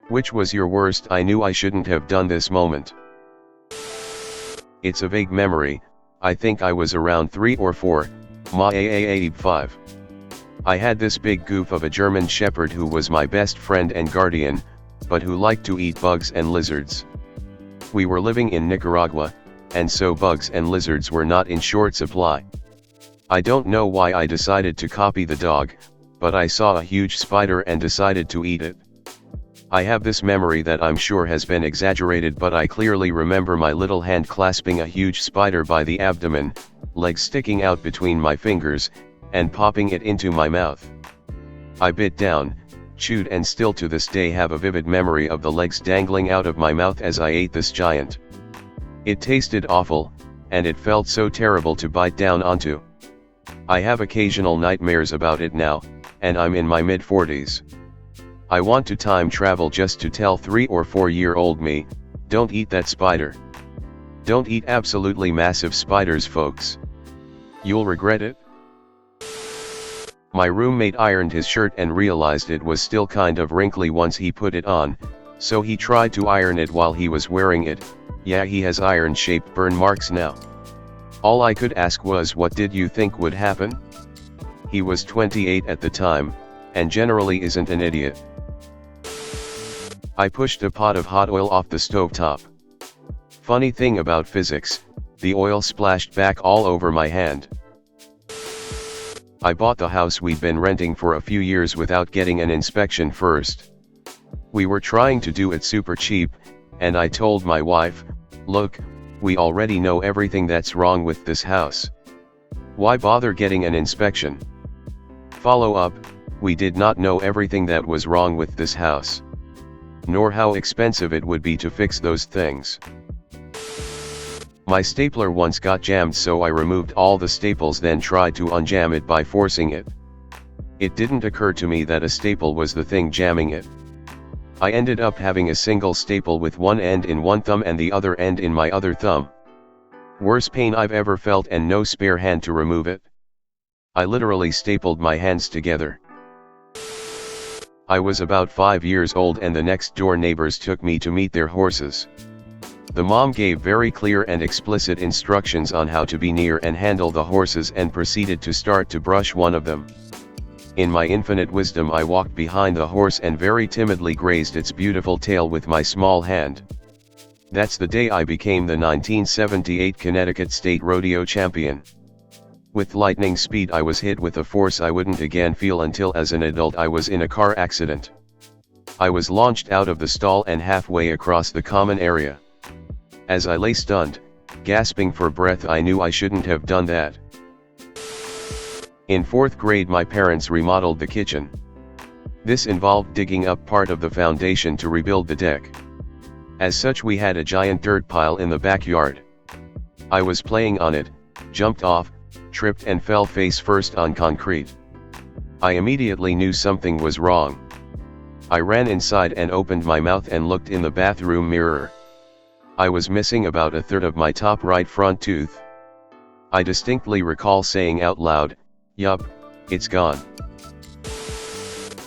Which was your worst I knew I shouldn't have done this moment? It's a vague memory, I think I was around 3 or 4, maybe 5. I had this big goof of a German Shepherd who was my best friend and guardian, but who liked to eat bugs and lizards. We were living in Nicaragua, and so bugs and lizards were not in short supply. I don't know why I decided to copy the dog, but I saw a huge spider and decided to eat it. I have this memory that I'm sure has been exaggerated, but I clearly remember my little hand clasping a huge spider by the abdomen, legs sticking out between my fingers, and popping it into my mouth. I bit down, chewed, and still to this day have a vivid memory of the legs dangling out of my mouth as I ate this giant. It tasted awful, and it felt so terrible to bite down onto. I have occasional nightmares about it now, and I'm in my mid-40s. I want to time travel just to tell 3 or 4-year-old me, don't eat that spider. Don't eat absolutely massive spiders, folks. You'll regret it. My roommate ironed his shirt and realized it was still kind of wrinkly once he put it on, so he tried to iron it while he was wearing it. Yeah, he has iron-shaped burn marks now. All I could ask was, what did you think would happen? He was 28 at the time, and generally isn't an idiot. I pushed a pot of hot oil off the stovetop. Funny thing about physics, the oil splashed back all over my hand. I bought the house we'd been renting for a few years without getting an inspection first. We were trying to do it super cheap, and I told my wife, look, we already know everything that's wrong with this house. Why bother getting an inspection? Follow up, we did not know everything that was wrong with this house, nor how expensive it would be to fix those things. My stapler once got jammed, so I removed all the staples, then tried to unjam it by forcing it. It didn't occur to me that a staple was the thing jamming it. I ended up having a single staple with one end in one thumb and the other end in my other thumb. Worst pain I've ever felt, and no spare hand to remove it. I literally stapled my hands together. I was about 5 years old, and the next door neighbors took me to meet their horses. The mom gave very clear and explicit instructions on how to be near and handle the horses, and proceeded to start to brush one of them. In my infinite wisdom, I walked behind the horse and very timidly grazed its beautiful tail with my small hand. That's the day I became the 1978 Connecticut State Rodeo Champion. With lightning speed, I was hit with a force I wouldn't again feel until as an adult I was in a car accident. I was launched out of the stall and halfway across the common area. As I lay stunned, gasping for breath, I knew I shouldn't have done that. In 4th grade, my parents remodeled the kitchen. This involved digging up part of the foundation to rebuild the deck. As such, we had a giant dirt pile in the backyard. I was playing on it, jumped off, tripped and fell face first on concrete. I immediately knew something was wrong. I ran inside and opened my mouth and looked in the bathroom mirror. I was missing about a third of my top right front tooth. I distinctly recall saying out loud, "Yup, it's gone."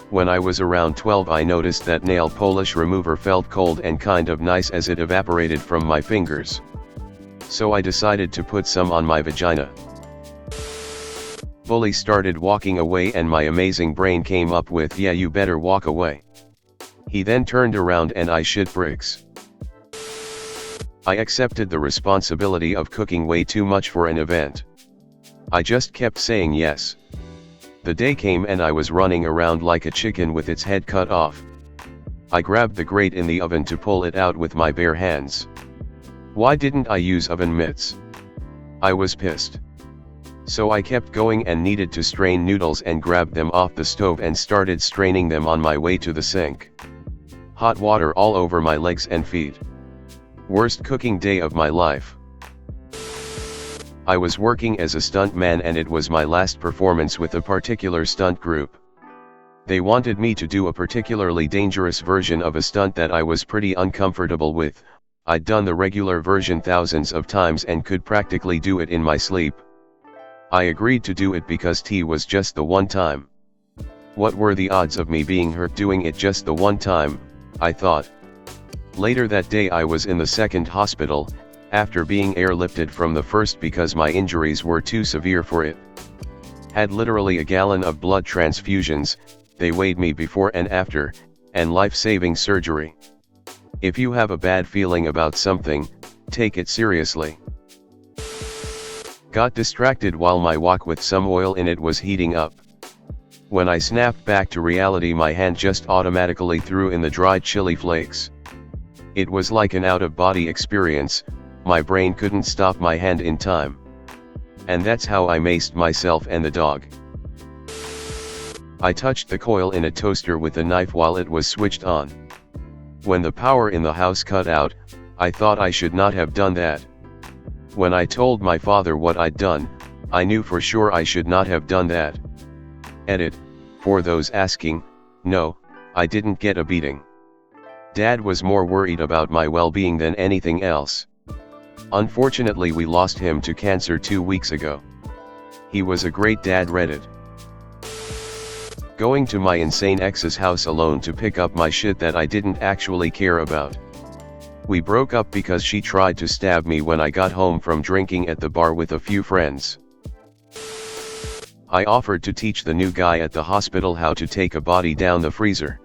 When I was around 12, I noticed that nail polish remover felt cold and kind of nice as it evaporated from my fingers. So I decided to put some on my vagina. Bully started walking away, and my amazing brain came up with, "Yeah, you better walk away." He then turned around and I shit bricks. I accepted the responsibility of cooking way too much for an event. I just kept saying yes. The day came and I was running around like a chicken with its head cut off. I grabbed the grate in the oven to pull it out with my bare hands. Why didn't I use oven mitts? I was pissed. So I kept going and needed to strain noodles and grabbed them off the stove and started straining them on my way to the sink. Hot water all over my legs and feet. Worst cooking day of my life. I was working as a stuntman, and it was my last performance with a particular stunt group. They wanted me to do a particularly dangerous version of a stunt that I was pretty uncomfortable with. I'd done the regular version thousands of times and could practically do it in my sleep. I agreed to do it because T was just the one time. What were the odds of me being hurt doing it just the one time? I thought. Later that day I was in the second hospital, after being airlifted from the first because my injuries were too severe for it. Had literally a gallon of blood transfusions, they weighed me before and after, and life-saving surgery. If you have a bad feeling about something, take it seriously. Got distracted while my wok with some oil in it was heating up. When I snapped back to reality, my hand just automatically threw in the dried chili flakes. It was like an out-of-body experience, my brain couldn't stop my hand in time. And that's how I maced myself and the dog. I touched the coil in a toaster with a knife while it was switched on. When the power in the house cut out, I thought I should not have done that. When I told my father what I'd done, I knew for sure I should not have done that. Edit, for those asking, no, I didn't get a beating. Dad was more worried about my well-being than anything else. Unfortunately, we lost him to cancer 2 weeks ago. He was a great dad. Reddit. Going to my insane ex's house alone to pick up my shit that I didn't actually care about. We broke up because she tried to stab me when I got home from drinking at the bar with a few friends. I offered to teach the new guy at the hospital how to take a body down the freezer.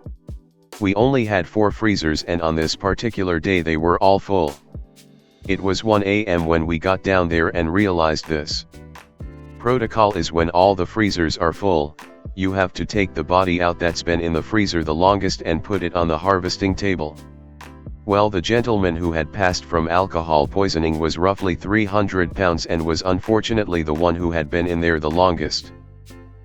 We only had 4 freezers, and on this particular day they were all full. It was 1 a.m. when we got down there and realized this. Protocol is when all the freezers are full, you have to take the body out that's been in the freezer the longest and put it on the harvesting table. Well, the gentleman who had passed from alcohol poisoning was roughly 300 pounds and was unfortunately the one who had been in there the longest.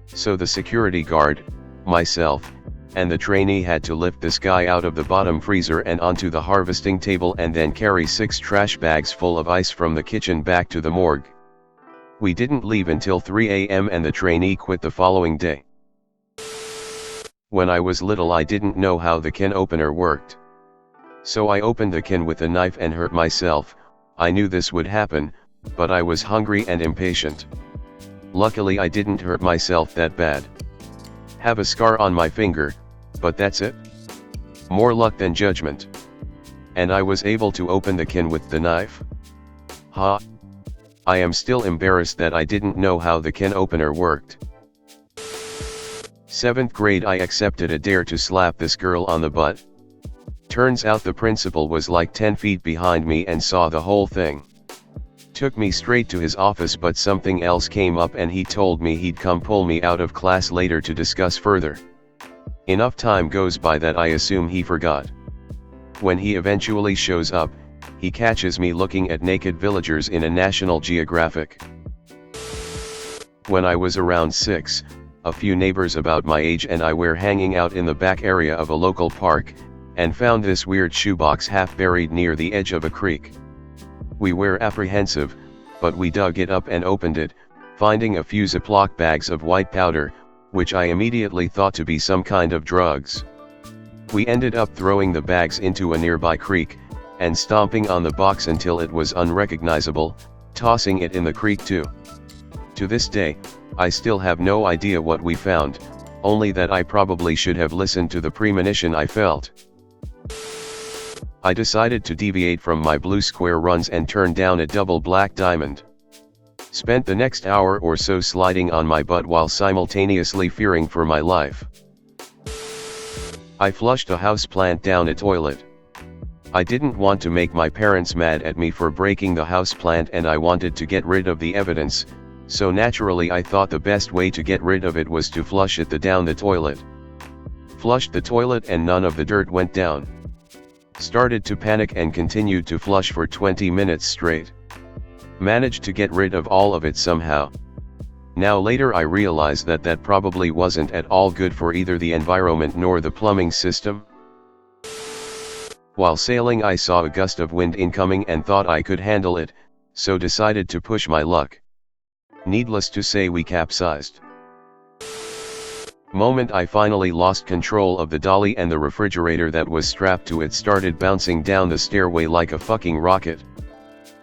So the security guard, myself, and the trainee had to lift this guy out of the bottom freezer and onto the harvesting table and then carry 6 trash bags full of ice from the kitchen back to the morgue. We didn't leave until 3 a.m. and the trainee quit the following day. When I was little, I didn't know how the can opener worked. So I opened the can with a knife and hurt myself. I knew this would happen, but I was hungry and impatient. Luckily I didn't hurt myself that bad. Have a scar on my finger, but that's it. More luck than judgment. And I was able to open the can with the knife. Ha! I am still embarrassed that I didn't know how the can opener worked. 7th grade, I accepted a dare to slap this girl on the butt. Turns out the principal was like 10 feet behind me and saw the whole thing. Took me straight to his office, but something else came up and he told me he'd come pull me out of class later to discuss further. Enough time goes by that I assume he forgot. When he eventually shows up, he catches me looking at naked villagers in a National Geographic. When I was around 6, a few neighbors about my age and I were hanging out in the back area of a local park, and found this weird shoebox half buried near the edge of a creek. We were apprehensive, but we dug it up and opened it, finding a few Ziploc bags of white powder, which I immediately thought to be some kind of drugs. We ended up throwing the bags into a nearby creek, and stomping on the box until it was unrecognizable, tossing it in the creek too. To this day, I still have no idea what we found, only that I probably should have listened to the premonition I felt. I decided to deviate from my blue square runs and turn down a double black diamond. Spent the next hour or so sliding on my butt while simultaneously fearing for my life. I flushed a houseplant down a toilet. I didn't want to make my parents mad at me for breaking the houseplant, and I wanted to get rid of the evidence, so naturally I thought the best way to get rid of it was to flush it down the toilet. Flushed the toilet and none of the dirt went down. Started to panic and continued to flush for 20 minutes straight. Managed to get rid of all of it somehow. Now later I realized that that probably wasn't at all good for either the environment nor the plumbing system. While sailing I saw a gust of wind incoming and thought I could handle it, so decided to push my luck. Needless to say, we capsized. Moment I finally lost control of the dolly, and the refrigerator that was strapped to it started bouncing down the stairway like a fucking rocket.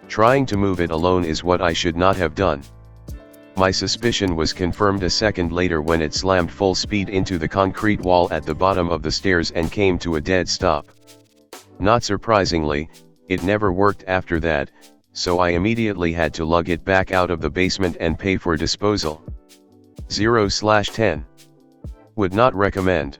Trying to move it alone is what I should not have done. My suspicion was confirmed a second later when it slammed full speed into the concrete wall at the bottom of the stairs and came to a dead stop. Not surprisingly, it never worked after that, so I immediately had to lug it back out of the basement and pay for disposal. 0/10. Would not recommend.